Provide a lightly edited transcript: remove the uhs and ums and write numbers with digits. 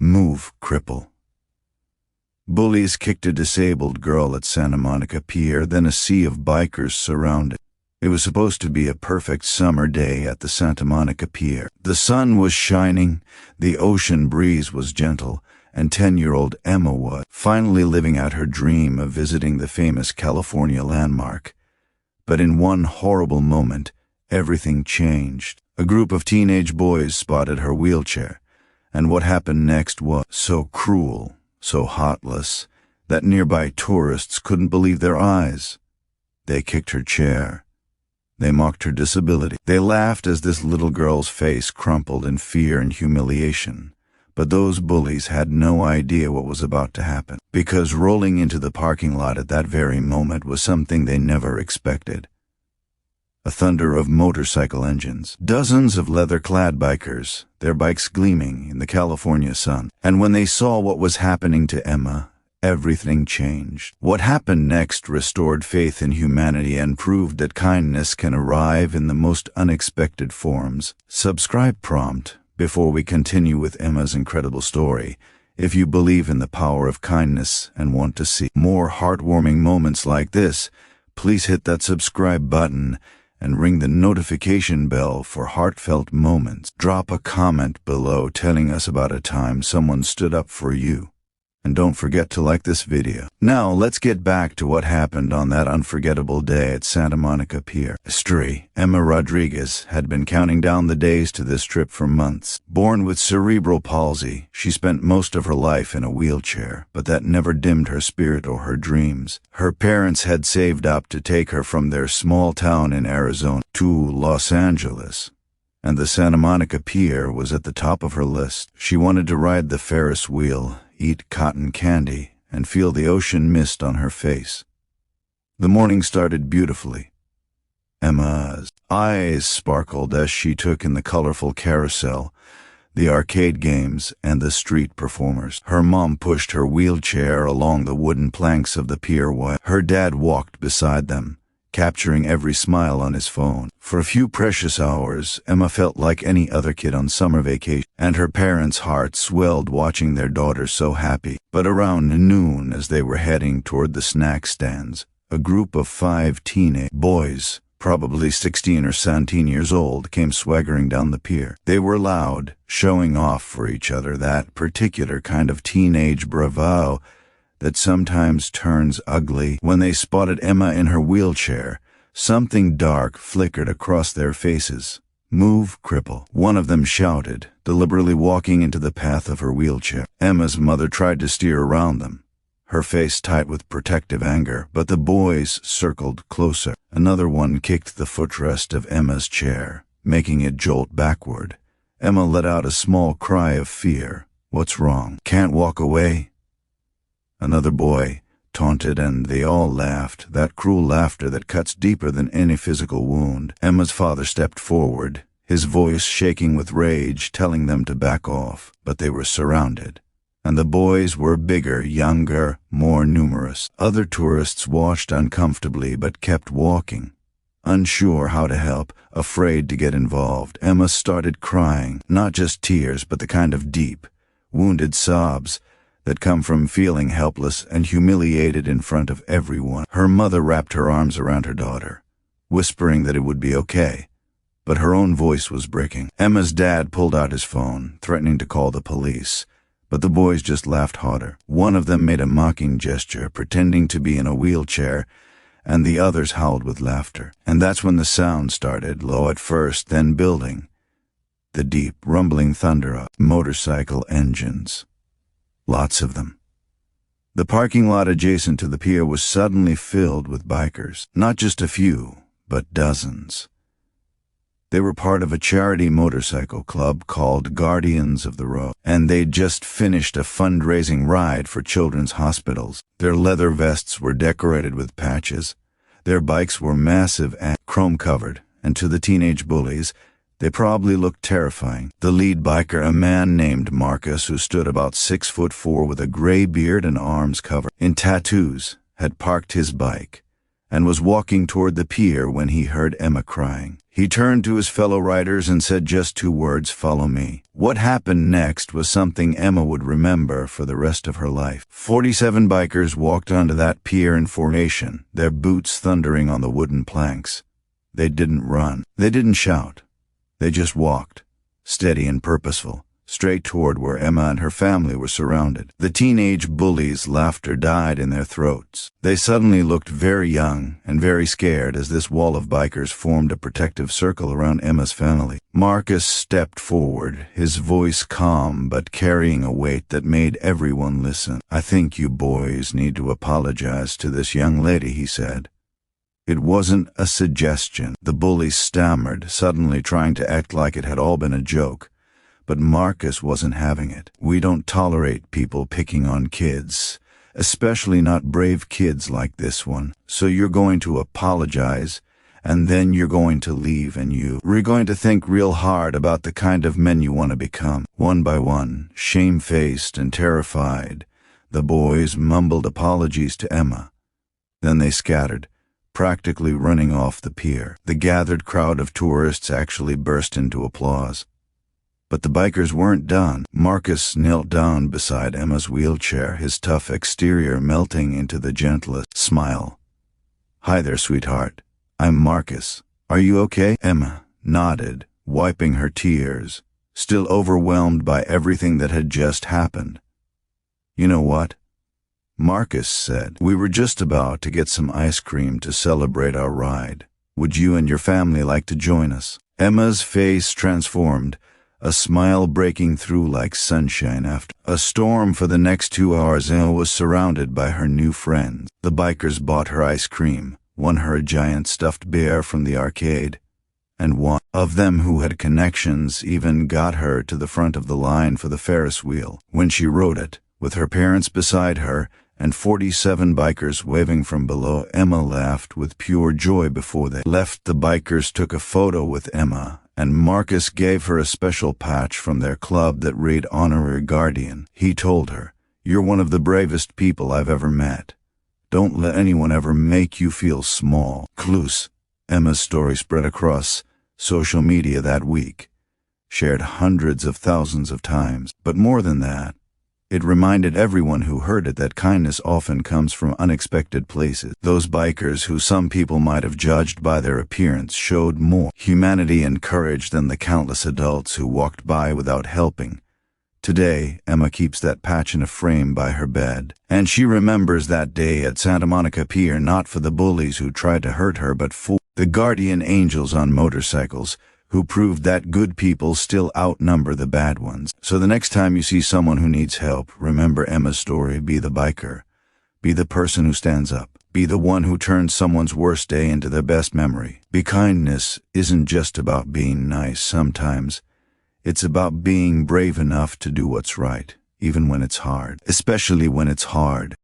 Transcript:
Move, cripple. Bullies kicked a disabled girl at Santa Monica Pier, then a sea of bikers surrounded. It was supposed to be a perfect summer day at the Santa Monica Pier. The sun was shining, the ocean breeze was gentle, and 10-year-old Emma was finally living out her dream of visiting the famous California landmark. But in one horrible moment, everything changed. A group of teenage boys spotted her wheelchair, and what happened next was so cruel, so heartless, that nearby tourists couldn't believe their eyes. They kicked her chair. They mocked her disability. They laughed as this little girl's face crumpled in fear and humiliation. But those bullies had no idea what was about to happen, because rolling into the parking lot at that very moment was something they never expected. A thunder of motorcycle engines, dozens of leather-clad bikers, their bikes gleaming in the California sun. And when they saw what was happening to Emma, everything changed. What happened next restored faith in humanity and proved that kindness can arrive in the most unexpected forms. Subscribe prompt before we continue with Emma's incredible story. If you believe in the power of kindness and want to see more heartwarming moments like this, please hit that subscribe button and ring the notification bell for heartfelt moments. Drop a comment below telling us about a time someone stood up for you. And don't forget to like this video. Now let's get back to what happened on that unforgettable day at Santa Monica Pier. History. Emma Rodriguez had been counting down the days to this trip for months. Born with cerebral palsy, she spent most of her life in a wheelchair, but that never dimmed her spirit or her dreams. Her parents had saved up to take her from their small town in Arizona to Los Angeles, and the Santa Monica Pier was at the top of her list. She wanted to ride the Ferris wheel, eat cotton candy, and feel the ocean mist on her face. The morning started beautifully. Emma's eyes sparkled as she took in the colorful carousel, the arcade games, and the street performers. Her mom pushed her wheelchair along the wooden planks of the pier while her dad walked beside them, capturing every smile on his phone. For a few precious hours, Emma felt like any other kid on summer vacation, and her parents' hearts swelled watching their daughter so happy. But around noon, as they were heading toward the snack stands, a group of 5 teenage boys, probably 16 or 17 years old, came swaggering down the pier. They were loud, showing off for each other that particular kind of teenage bravado that sometimes turns ugly. When they spotted Emma in her wheelchair, something dark flickered across their faces. "Move, cripple," one of them shouted, deliberately walking into the path of her wheelchair. Emma's mother tried to steer around them, her face tight with protective anger, but the boys circled closer. Another one kicked the footrest of Emma's chair, making it jolt backward. Emma let out a small cry of fear. "What's wrong? Can't walk away?" Another boy taunted, and they all laughed, that cruel laughter that cuts deeper than any physical wound. Emma's father stepped forward, his voice shaking with rage, telling them to back off. But they were surrounded, and the boys were bigger, younger, more numerous. Other tourists watched uncomfortably but kept walking, unsure how to help, afraid to get involved. Emma started crying, not just tears, but the kind of deep, wounded sobs that come from feeling helpless and humiliated in front of everyone. Her mother wrapped her arms around her daughter, whispering that it would be okay, but her own voice was breaking. Emma's dad pulled out his phone, threatening to call the police, but the boys just laughed harder. One of them made a mocking gesture, pretending to be in a wheelchair, and the others howled with laughter. And that's when the sound started, low at first, then building. The deep, rumbling thunder of motorcycle engines. Lots of them. The parking lot adjacent to the pier was suddenly filled with bikers. Not just a few, but dozens. They were part of a charity motorcycle club called Guardians of the Road, and they'd just finished a fundraising ride for children's hospitals. Their leather vests were decorated with patches. Their bikes were massive and chrome-covered, and to the teenage bullies, they probably looked terrifying. The lead biker, a man named Marcus, who stood about 6'4" with a gray beard and arms covered in tattoos, had parked his bike, and was walking toward the pier when he heard Emma crying. He turned to his fellow riders and said just 2 words, "Follow me." What happened next was something Emma would remember for the rest of her life. 47 bikers walked onto that pier in formation, their boots thundering on the wooden planks. They didn't run. They didn't shout. They just walked, steady and purposeful, straight toward where Emma and her family were surrounded. The teenage bullies' laughter died in their throats. They suddenly looked very young and very scared as this wall of bikers formed a protective circle around Emma's family. Marcus stepped forward, his voice calm but carrying a weight that made everyone listen. "I think you boys need to apologize to this young lady," he said. It wasn't a suggestion. The bullies stammered, suddenly trying to act like it had all been a joke. But Marcus wasn't having it. "We don't tolerate people picking on kids, especially not brave kids like this one. So you're going to apologize, and then you're going to leave, and we're going to think real hard about the kind of men you want to become." One by one, shamefaced and terrified, the boys mumbled apologies to Emma. Then they scattered, practically running off the pier. The gathered crowd of tourists actually burst into applause. But the bikers weren't done. Marcus knelt down beside Emma's wheelchair, his tough exterior melting into the gentlest smile. "Hi there, sweetheart. I'm Marcus. Are you okay?" Emma nodded, wiping her tears, still overwhelmed by everything that had just happened. "You know what?" Marcus said. "We were just about to get some ice cream to celebrate our ride. Would you and your family like to join us?" Emma's face transformed, a smile breaking through like sunshine after a storm. For the next 2 hours, Emma was surrounded by her new friends. The bikers bought her ice cream, won her a giant stuffed bear from the arcade, and one of them who had connections even got her to the front of the line for the Ferris wheel. When she rode it, with her parents beside her and 47 bikers waving from below, Emma laughed with pure joy. Before they left, the bikers took a photo with Emma, and Marcus gave her a special patch from their club that read Honorary Guardian. He told her, "You're one of the bravest people I've ever met. Don't let anyone ever make you feel small." Cluse. Emma's story spread across social media that week, shared hundreds of thousands of times. But more than that, it reminded everyone who heard it that kindness often comes from unexpected places. Those bikers, who some people might have judged by their appearance, showed more humanity and courage than the countless adults who walked by without helping. Today, Emma keeps that patch in a frame by her bed, and she remembers that day at Santa Monica Pier, not for the bullies who tried to hurt her, but for the guardian angels on motorcycles who proved that good people still outnumber the bad ones. So the next time you see someone who needs help, remember Emma's story. Be the biker. Be the person who stands up. Be the one who turns someone's worst day into their best memory. Kindness isn't just about being nice. Sometimes it's about being brave enough to do what's right, even when it's hard, especially when it's hard.